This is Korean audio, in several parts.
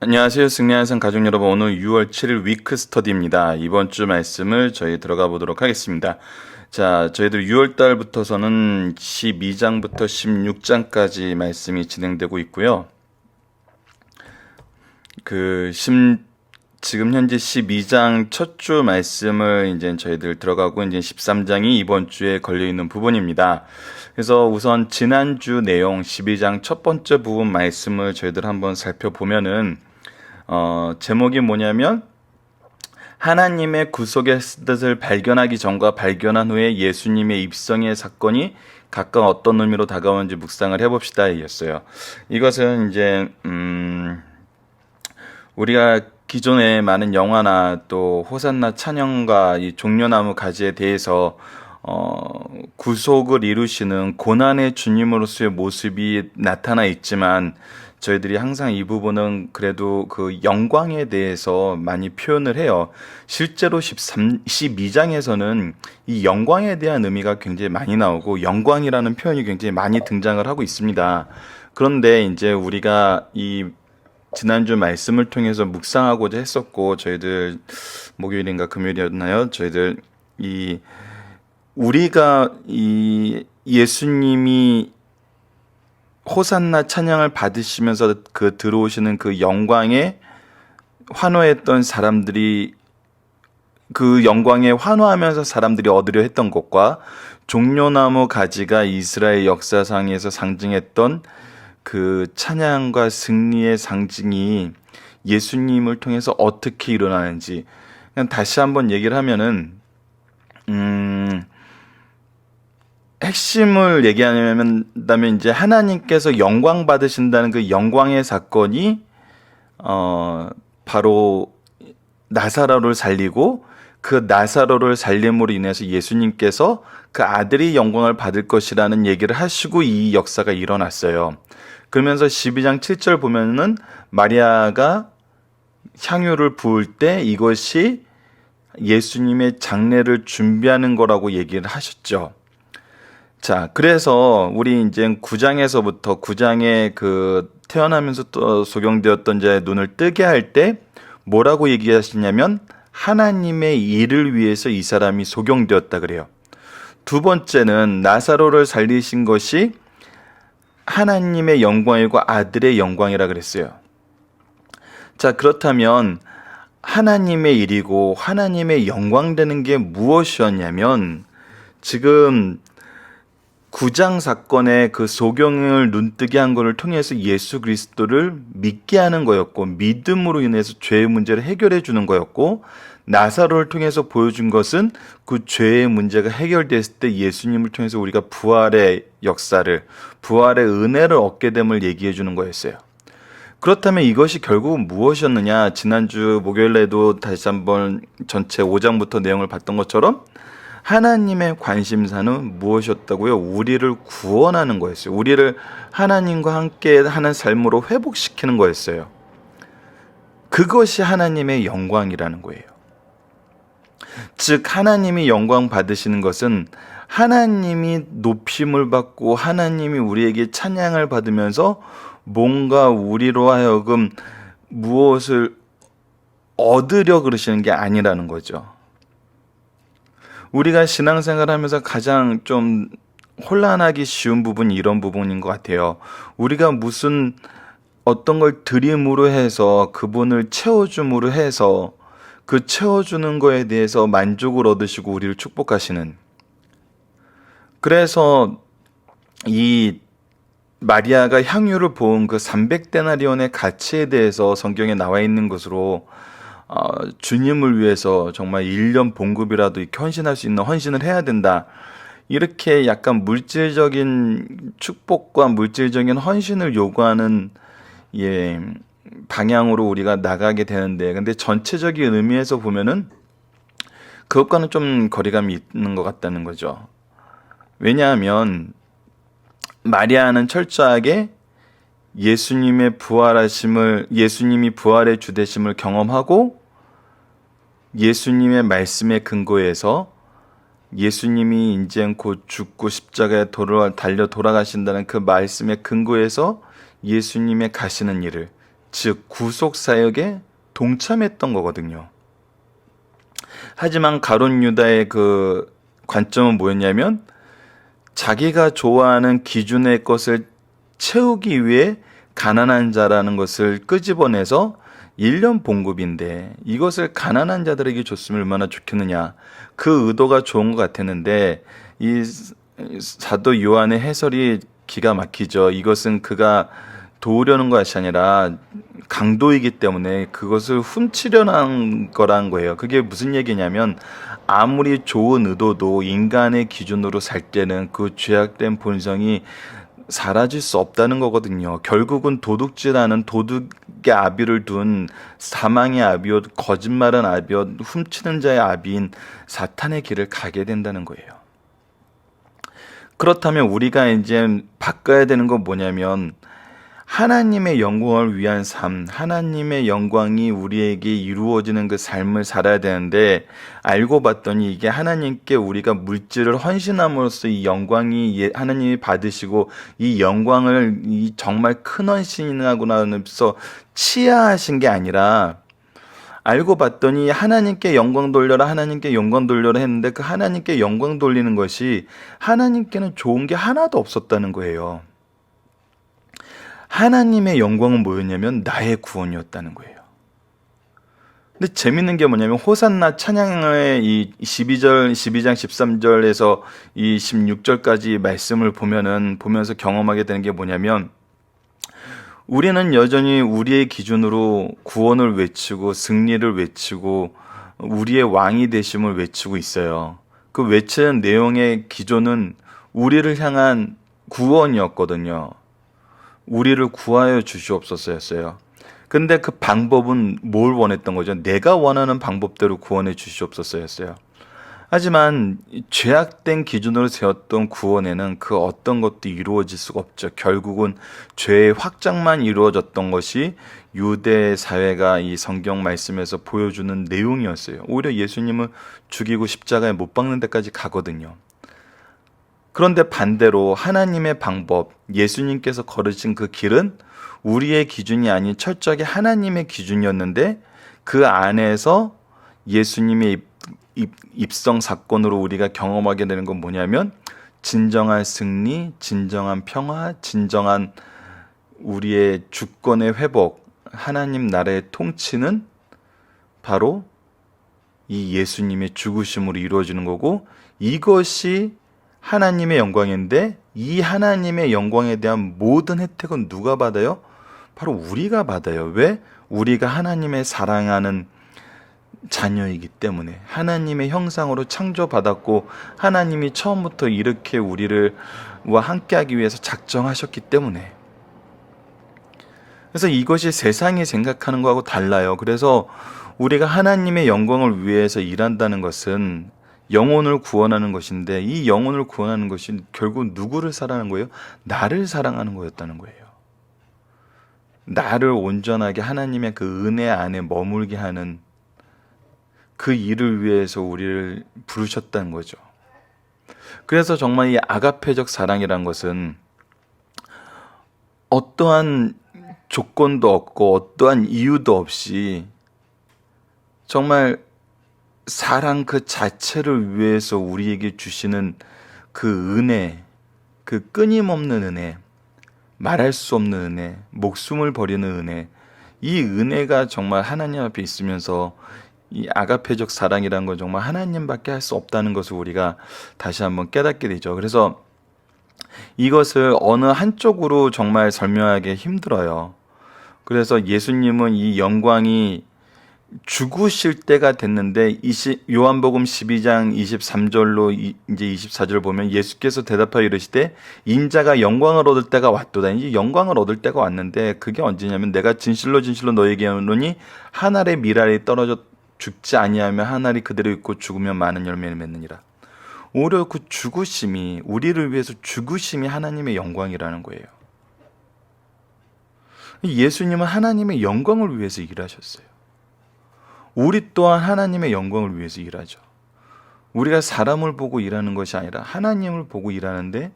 안녕하세요. 승리한산 가족 여러분. 오늘 6월 7일 위크 스터디입니다. 이번 주 말씀을 저희 들어가 보도록 하겠습니다. 자, 저희들 6월 달부터서는 12장부터 16장까지 말씀이 진행되고 있고요. 지금 현재 12장 첫 주 말씀을 이제 저희들 들어가고 이제 13장이 이번 주에 걸려 있는 부분입니다. 그래서 우선 지난주 내용 12장 첫 번째 부분 말씀을 저희들 한번 살펴보면은 제목이 뭐냐면 하나님의 구속의 뜻을 발견하기 전과 발견한 후에 예수님의 입성의 사건이 각각 어떤 의미로 다가오는지 묵상을 해봅시다 이었어요. 이것은 이제 우리가 기존에 많은 영화나 또 호산나 찬양과 이 종려나무 가지에 대해서 구속을 이루시는 고난의 주님으로서의 모습이 나타나 있지만 저희들이 항상 이 부분은 그래도 그 영광에 대해서 많이 표현을 해요. 실제로 12장에서는 이 영광에 대한 의미가 굉장히 많이 나오고 영광이라는 표현이 굉장히 많이 등장을 하고 있습니다. 그런데 이제 우리가 이 지난주 말씀을 통해서 묵상하고자 했었고 저희들 목요일인가 금요일이었나요? 저희들 우리가 이 예수님이 호산나 찬양을 받으시면서 그 들어오시는 그 영광에 환호했던 사람들이 그 영광에 환호하면서 사람들이 얻으려 했던 것과 종려나무 가지가 이스라엘 역사상에서 상징했던 그 찬양과 승리의 상징이 예수님을 통해서 어떻게 일어나는지 그냥 다시 한번 얘기를 하면은 핵심을 얘기하면 이제 하나님께서 영광 받으신다는 그 영광의 사건이 바로 나사로를 살리고 그 나사로를 살림으로 인해서 예수님께서 그 아들이 영광을 받을 것이라는 얘기를 하시고 이 역사가 일어났어요. 그러면서 12장 7절 보면은 마리아가 향유를 부을 때 이것이 예수님의 장례를 준비하는 거라고 얘기를 하셨죠. 자, 그래서 우리 이제 9장에서부터 9장에 그 태어나면서 또 소경되었던 자의 눈을 뜨게 할 때 뭐라고 얘기하시냐면 하나님의 일을 위해서 이 사람이 소경되었다 그래요. 두 번째는 나사로를 살리신 것이 하나님의 영광이고 아들의 영광이라 그랬어요. 자, 그렇다면 하나님의 일이고 하나님의 영광 되는 게 무엇이었냐면 지금 9장 사건의 그 소경을 눈뜨게 한 것을 통해서 예수 그리스도를 믿게 하는 거였고 믿음으로 인해서 죄의 문제를 해결해 주는 거였고 나사로를 통해서 보여준 것은 그 죄의 문제가 해결됐을 때 예수님을 통해서 우리가 부활의 역사를 부활의 은혜를 얻게 됨을 얘기해 주는 거였어요. 그렇다면 이것이 결국은 무엇이었느냐? 지난주 목요일에도 다시 한번 전체 5장부터 내용을 봤던 것처럼 하나님의 관심사는 무엇이었다고요? 우리를 구원하는 거였어요. 우리를 하나님과 함께 하는 삶으로 회복시키는 거였어요. 그것이 하나님의 영광이라는 거예요. 즉 하나님이 영광 받으시는 것은 하나님이 높임을 받고 하나님이 우리에게 찬양을 받으면서 뭔가 우리로 하여금 무엇을 얻으려 그러시는 게 아니라는 거죠. 우리가 신앙생활 하면서 가장 좀 혼란하기 쉬운 부분이 이런 부분인 것 같아요. 우리가 무슨 어떤 걸 드림으로 해서 그분을 채워줌으로 해서 그 채워주는 거에 대해서 만족을 얻으시고 우리를 축복하시는. 그래서 이 마리아가 향유를 부은 그 300데나리온의 가치에 대해서 성경에 나와 있는 것으로 주님을 위해서 정말 1년 봉급이라도 이렇게 헌신할 수 있는 헌신을 해야 된다. 이렇게 약간 물질적인 축복과 물질적인 헌신을 요구하는 방향으로 우리가 나가게 되는데, 근데 전체적인 의미에서 보면은 그것과는 좀 거리감이 있는 것 같다는 거죠. 왜냐하면 마리아는 철저하게 예수님이 부활의 주되심을 경험하고 예수님의 말씀에 근거해서 예수님이 이제 곧 죽고 십자가에 달려 돌아가신다는 그 말씀에 근거해서 예수님의 가시는 일을 즉 구속 사역에 동참했던 거거든요. 하지만 가룟 유다의 그 관점은 뭐였냐면 자기가 좋아하는 기준의 것을 채우기 위해 가난한 자라는 것을 끄집어내서 1년 봉급인데 이것을 가난한 자들에게 줬으면 얼마나 좋겠느냐. 그 의도가 좋은 것 같았는데 이 사도 요한의 해설이 기가 막히죠. 이것은 그가 도우려는 것이 아니라 강도이기 때문에 그것을 훔치려는 거란 거예요. 그게 무슨 얘기냐면 아무리 좋은 의도도 인간의 기준으로 살 때는 그 죄악된 본성이 사라질 수 없다는 거거든요. 결국은 도둑질하는 도둑의 아비를 둔 사망의 아비옷, 거짓말은 아비옷, 훔치는 자의 아비인 사탄의 길을 가게 된다는 거예요. 그렇다면 우리가 이제 바꿔야 되는 건 뭐냐면 하나님의 영광을 위한 삶, 하나님의 영광이 우리에게 이루어지는 그 삶을 살아야 되는데 알고 봤더니 이게 하나님께 우리가 물질을 헌신함으로써 이 영광이 하나님이 받으시고 이 영광을 이 정말 큰 헌신하고 나서 치하하신 게 아니라 알고 봤더니 하나님께 영광 돌려라 하나님께 영광 돌려라 했는데 그 하나님께 영광 돌리는 것이 하나님께는 좋은 게 하나도 없었다는 거예요. 하나님의 영광은 뭐였냐면 나의 구원이었다는 거예요. 근데 재밌는 게 뭐냐면 호산나 찬양의 이 12장 13절에서 이 16절까지 말씀을 보면서 경험하게 되는 게 뭐냐면 우리는 여전히 우리의 기준으로 구원을 외치고 승리를 외치고 우리의 왕이 되심을 외치고 있어요. 그 외치는 내용의 기조는 우리를 향한 구원이었거든요. 우리를 구하여 주시옵소서였어요. 근데 그 방법은 뭘 원했던 거죠? 내가 원하는 방법대로 구원해 주시옵소서였어요. 하지만 죄악된 기준으로 세웠던 구원에는 그 어떤 것도 이루어질 수가 없죠. 결국은 죄의 확장만 이루어졌던 것이 유대 사회가 이 성경 말씀에서 보여주는 내용이었어요. 오히려 예수님을 죽이고 십자가에 못 박는 데까지 가거든요. 그런데 반대로 하나님의 방법, 예수님께서 걸으신 그 길은 우리의 기준이 아닌 철저하게 하나님의 기준이었는데 그 안에서 예수님의 입성 사건으로 우리가 경험하게 되는 건 뭐냐면 진정한 승리, 진정한 평화, 진정한 우리의 주권의 회복, 하나님 나라의 통치는 바로 이 예수님의 죽으심으로 이루어지는 거고 이것이 하나님의 영광인데 이 하나님의 영광에 대한 모든 혜택은 누가 받아요? 바로 우리가 받아요. 왜? 우리가 하나님의 사랑하는 자녀이기 때문에 하나님의 형상으로 창조받았고 하나님이 처음부터 이렇게 우리와 함께하기 위해서 작정하셨기 때문에 그래서 이것이 세상이 생각하는 거하고 달라요. 그래서 우리가 하나님의 영광을 위해서 일한다는 것은 영혼을 구원하는 것인데 이 영혼을 구원하는 것이 결국 누구를 사랑하는 거예요? 나를 사랑하는 거였다는 거예요. 나를 온전하게 하나님의 그 은혜 안에 머물게 하는 그 일을 위해서 우리를 부르셨다는 거죠. 그래서 정말 이 아가페적 사랑이란 것은 어떠한 조건도 없고 어떠한 이유도 없이 정말 사랑 그 자체를 위해서 우리에게 주시는 그 은혜, 그 끊임없는 은혜, 말할 수 없는 은혜, 목숨을 버리는 은혜, 이 은혜가 정말 하나님 앞에 있으면서 이 아가페적 사랑이라는 건 정말 하나님밖에 할 수 없다는 것을 우리가 다시 한번 깨닫게 되죠. 그래서 이것을 어느 한쪽으로 정말 설명하기 힘들어요. 그래서 예수님은 이 영광이 죽으실 때가 됐는데 요한복음 12장 23절로 이제 24절 보면 예수께서 대답하여 이르시되 인자가 영광을 얻을 때가 왔도다. 이제 영광을 얻을 때가 왔는데 그게 언제냐면 내가 진실로 진실로 너에게 이르노니 한 알의 밀알이 떨어져 죽지 아니하면 한 알이 그대로 있고 죽으면 많은 열매를 맺느니라. 오히려 그 죽으심이 우리를 위해서 죽으심이 하나님의 영광이라는 거예요. 예수님은 하나님의 영광을 위해서 일하셨어요. 우리 또한 하나님의 영광을 위해서 일하죠. 우리가 사람을 보고 일하는 것이 아니라 하나님을 보고 일하는데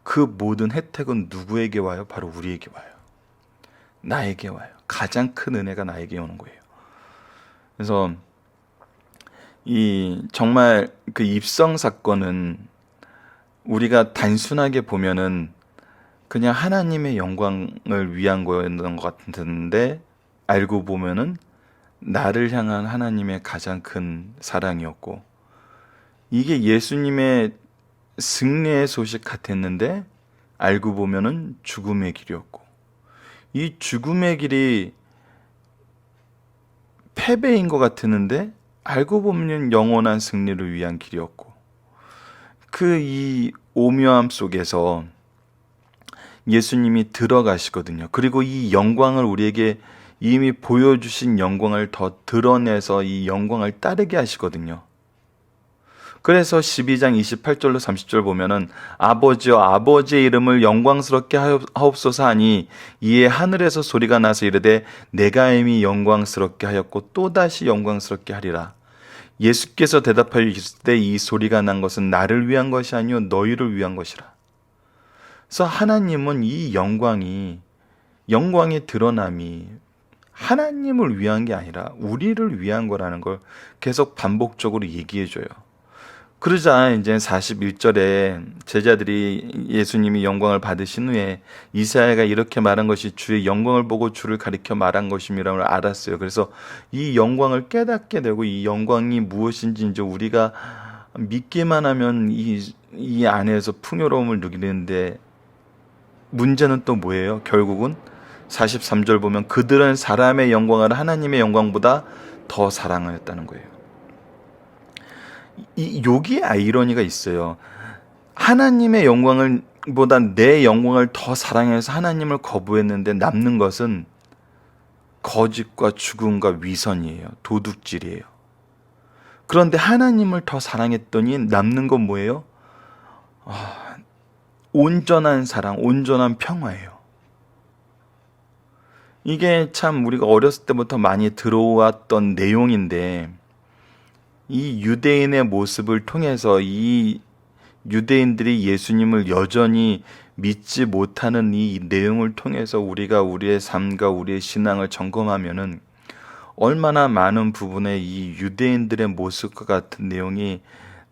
그 모든 혜택은 누구에게 와요? 바로 우리에게 와요. 나에게 와요. 가장 큰 은혜가 나에게 오는 거예요. 그래서 이 정말 그 입성 사건은 우리가 단순하게 보면은 그냥 하나님의 영광을 위한 거였던 것 같은데, 알고 보면은 나를 향한 하나님의 가장 큰 사랑이었고, 이게 예수님의 승리의 소식 같았는데 알고 보면은 죽음의 길이었고, 이 죽음의 길이 패배인 것 같았는데 알고 보면 영원한 승리를 위한 길이었고, 그 이 오묘함 속에서 예수님이 들어가시거든요. 그리고 이 영광을 우리에게 이미 보여주신 영광을 더 드러내서 이 영광을 따르게 하시거든요. 그래서 12장 28절로 30절 보면은 아버지여 아버지의 이름을 영광스럽게 하옵소서 하니 이에 하늘에서 소리가 나서 이르되 내가 이미 영광스럽게 하였고 또다시 영광스럽게 하리라. 예수께서 대답하여 이르시되 이 소리가 난 것은 나를 위한 것이 아니요 너희를 위한 것이라. 그래서 하나님은 이 영광이 드러남이 하나님을 위한 게 아니라 우리를 위한 거라는 걸 계속 반복적으로 얘기해 줘요. 그러자 이제 41절에 제자들이 예수님이 영광을 받으신 후에 이사야가 이렇게 말한 것이 주의 영광을 보고 주를 가리켜 말한 것임이라고 알았어요. 그래서 이 영광을 깨닫게 되고 이 영광이 무엇인지 이제 우리가 믿기만 하면 이 안에서 풍요로움을 누리는데, 문제는 또 뭐예요? 결국은 43절 보면 그들은 사람의 영광을 하나님의 영광보다 더 사랑하였다는 거예요. 여기에 아이러니가 있어요. 하나님의 영광을 보다 내 영광을 더 사랑해서 하나님을 거부했는데 남는 것은 거짓과 죽음과 위선이에요. 도둑질이에요. 그런데 하나님을 더 사랑했더니 남는 건 뭐예요? 온전한 사랑, 온전한 평화예요. 이게 참 우리가 어렸을 때부터 많이 들어왔던 내용인데, 이 유대인의 모습을 통해서 이 유대인들이 예수님을 여전히 믿지 못하는 이 내용을 통해서 우리가 우리의 삶과 우리의 신앙을 점검하면은 얼마나 많은 부분에 이 유대인들의 모습과 같은 내용이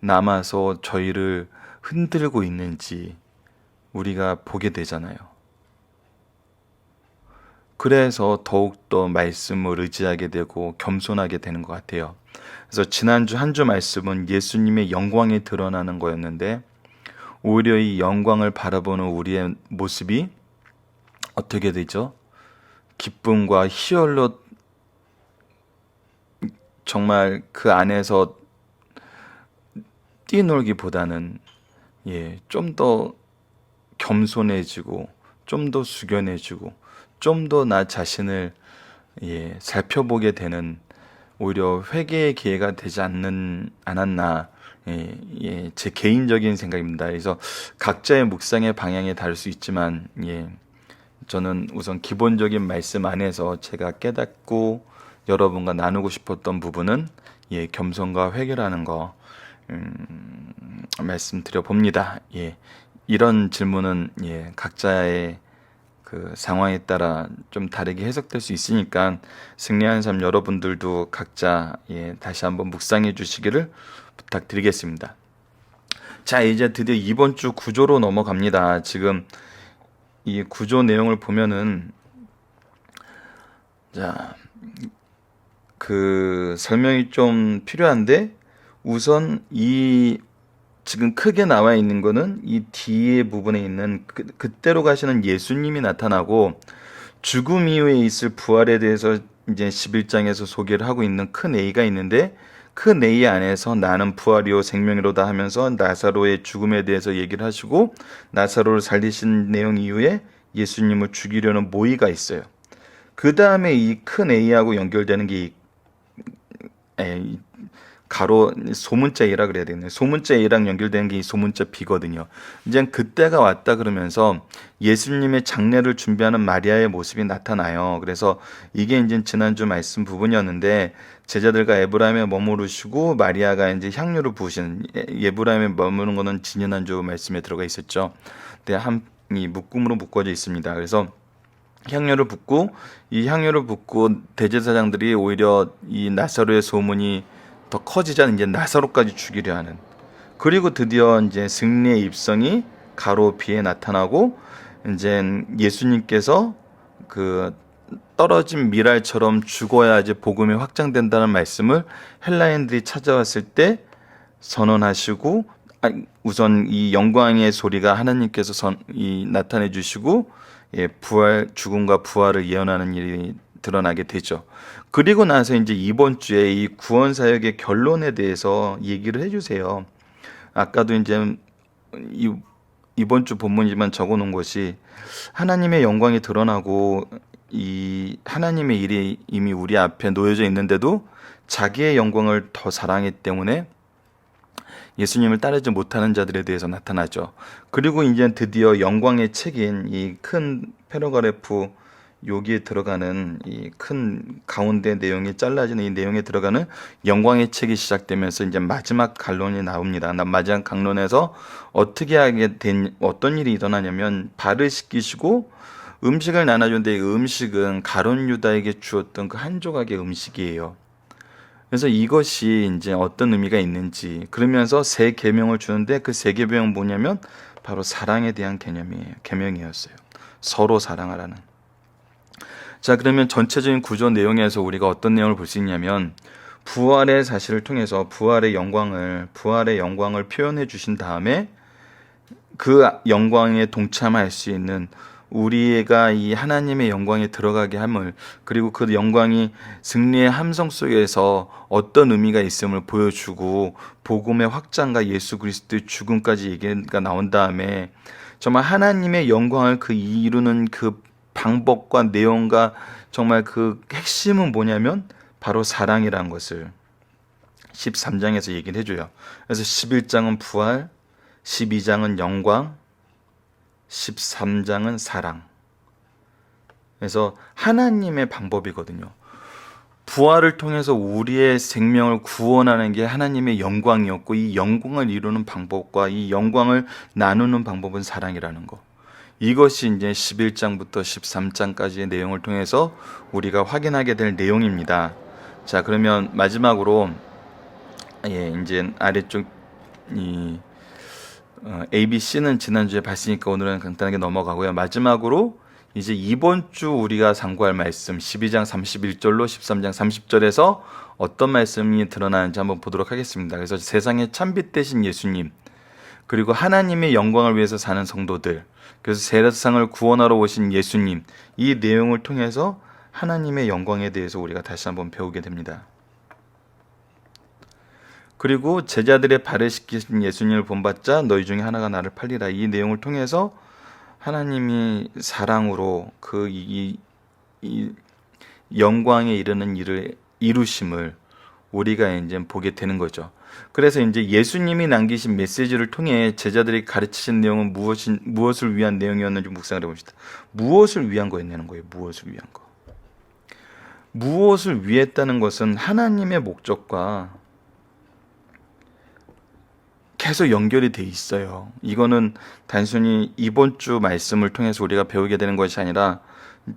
남아서 저희를 흔들고 있는지 우리가 보게 되잖아요. 그래서 더욱더 말씀을 의지하게 되고 겸손하게 되는 것 같아요. 그래서 지난주 한 주 말씀은 예수님의 영광이 드러나는 거였는데, 오히려 이 영광을 바라보는 우리의 모습이 어떻게 되죠? 기쁨과 희열로 정말 그 안에서 뛰놀기보다는 좀 더 겸손해지고 좀 더 숙연해지고 좀 더 나 자신을 살펴보게 되는, 오히려 회개의 기회가 되지 않았나, 제 개인적인 생각입니다. 그래서 각자의 묵상의 방향이 다를 수 있지만 저는 우선 기본적인 말씀 안에서 제가 깨닫고 여러분과 나누고 싶었던 부분은 겸손과 회개라는 거 말씀드려 봅니다. 이런 질문은 각자의 그 상황에 따라 좀 다르게 해석될 수 있으니까 승리하는 삶 여러분들도 각자 다시 한번 묵상해 주시기를 부탁드리겠습니다. 자, 이제 드디어 이번 주 구조로 넘어갑니다. 지금 이 구조 내용을 보면은 그 설명이 좀 필요한데, 우선 이 지금 크게 나와 있는 거는 이 뒤에 부분에 있는 그때로 가시는 예수님이 나타나고, 죽음 이후에 있을 부활에 대해서 이제 11장에서 소개를 하고 있는 큰 A가 있는데, 큰 A 안에서 나는 부활이요 생명이로다 하면서 나사로의 죽음에 대해서 얘기를 하시고, 나사로를 살리신 내용 이후에 예수님을 죽이려는 모의가 있어요. 그 다음에 이 큰 A하고 연결되는 게 가로 소문자 A라 그래야 되겠네요. 소문자 A랑 연결되는 게 이 소문자 B거든요. 이제 그때가 왔다 그러면서 예수님의 장례를 준비하는 마리아의 모습이 나타나요. 그래서 이게 이제 지난주 말씀 부분이었는데, 제자들과 에브라임에 머무르시고 마리아가 이제 향유를 부으시는, 에브라임에 머무르는 거는 지난주 말씀에 들어가 있었죠. 근데 이 묶음으로 묶어져 있습니다. 그래서 향료를 붓고, 이 향료를 붓고 대제사장들이 오히려 이 나사로의 소문이 더 커지자 이제 나사로까지 죽이려 하는. 그리고 드디어 이제 승리의 입성이 가로비에 나타나고, 이제 예수님께서 그 떨어진 미랄처럼 죽어야지 복음이 확장된다는 말씀을 헬라인들이 찾아왔을 때 선언하시고, 우선 이 영광의 소리가 하나님께서 나타내 주시고, 예, 죽음과 부활을 예언하는 일이 드러나게 되죠. 그리고 나서 이제 이번 주에 이 구원 사역의 결론에 대해서 얘기를 해주세요. 아까도 이제 이번 주 본문이지만 적어놓은 것이, 하나님의 영광이 드러나고 이 하나님의 일이 이미 우리 앞에 놓여져 있는데도 자기의 영광을 더 사랑했기 때문에 예수님을 따르지 못하는 자들에 대해서 나타나죠. 그리고 이제 드디어 영광의 책인 이 큰 패러그래프, 여기에 들어가는 이 큰 가운데 내용이 잘라지는 이 내용에 들어가는 영광의 책이 시작되면서 이제 마지막 강론이 나옵니다. 마지막 강론에서 어떤 일이 일어나냐면, 발을 씻기시고 음식을 나눠줬는데, 이 음식은 가룟 유다에게 주었던 그 한 조각의 음식이에요. 그래서 이것이 이제 어떤 의미가 있는지, 그러면서 세 계명을 주는데, 그 세 계명은 뭐냐면 바로 사랑에 대한 계명이었어요. 서로 사랑하라는. 자, 그러면 전체적인 구조 내용에서 우리가 어떤 내용을 볼 수 있냐면, 부활의 사실을 통해서 부활의 영광을 표현해 주신 다음에 그 영광에 동참할 수 있는 우리가 이 하나님의 영광에 들어가게 함을, 그리고 그 영광이 승리의 함성 속에서 어떤 의미가 있음을 보여주고, 복음의 확장과 예수 그리스도의 죽음까지 얘기가 나온 다음에 정말 하나님의 영광을 이루는 그 방법과 내용과 정말 그 핵심은 뭐냐면 바로 사랑이라는 것을 13장에서 얘기를 해줘요. 그래서 11장은 부활, 12장은 영광, 13장은 사랑. 그래서 하나님의 방법이거든요. 부활을 통해서 우리의 생명을 구원하는 게 하나님의 영광이었고, 이 영광을 이루는 방법과 이 영광을 나누는 방법은 사랑이라는 거. 이것이 이제 11장부터 13장까지의 내용을 통해서 우리가 확인하게 될 내용입니다. 자, 그러면 마지막으로 이제 아래쪽 A, B, C는 지난주에 봤으니까 오늘은 간단하게 넘어가고요. 마지막으로 이제 이번 주 우리가 상고할 말씀 12장 31절로 13장 30절에서 어떤 말씀이 드러나는지 한번 보도록 하겠습니다. 그래서 세상의 참빛 되신 예수님, 그리고 하나님의 영광을 위해서 사는 성도들, 그래서 세상을 구원하러 오신 예수님, 이 내용을 통해서 하나님의 영광에 대해서 우리가 다시 한번 배우게 됩니다. 그리고 제자들의 발을 씻기신 예수님을 본받자 너희 중에 하나가 나를 팔리라, 이 내용을 통해서 하나님이 사랑으로 이 영광에 이르는 일을 이루심을 우리가 이제 보게 되는 거죠. 그래서 이제 예수님이 남기신 메시지를 통해 제자들이 가르치신 내용은 무엇을 위한 내용이었는지 묵상을 해봅시다. 무엇을 위한 거였냐는 거예요. 무엇을 위한 거. 무엇을 위했다는 것은 하나님의 목적과 계속 연결이 돼 있어요. 이거는 단순히 이번 주 말씀을 통해서 우리가 배우게 되는 것이 아니라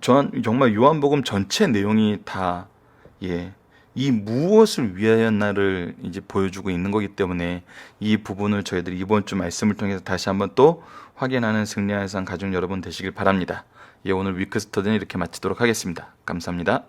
정말 요한복음 전체 내용이 다 이 무엇을 위하였나를 이제 보여주고 있는 거기 때문에 이 부분을 저희들이 이번 주 말씀을 통해서 다시 한번 또 확인하는 승리의 상 가족 여러분 되시길 바랍니다. 오늘 위크 스터디는 이렇게 마치도록 하겠습니다. 감사합니다.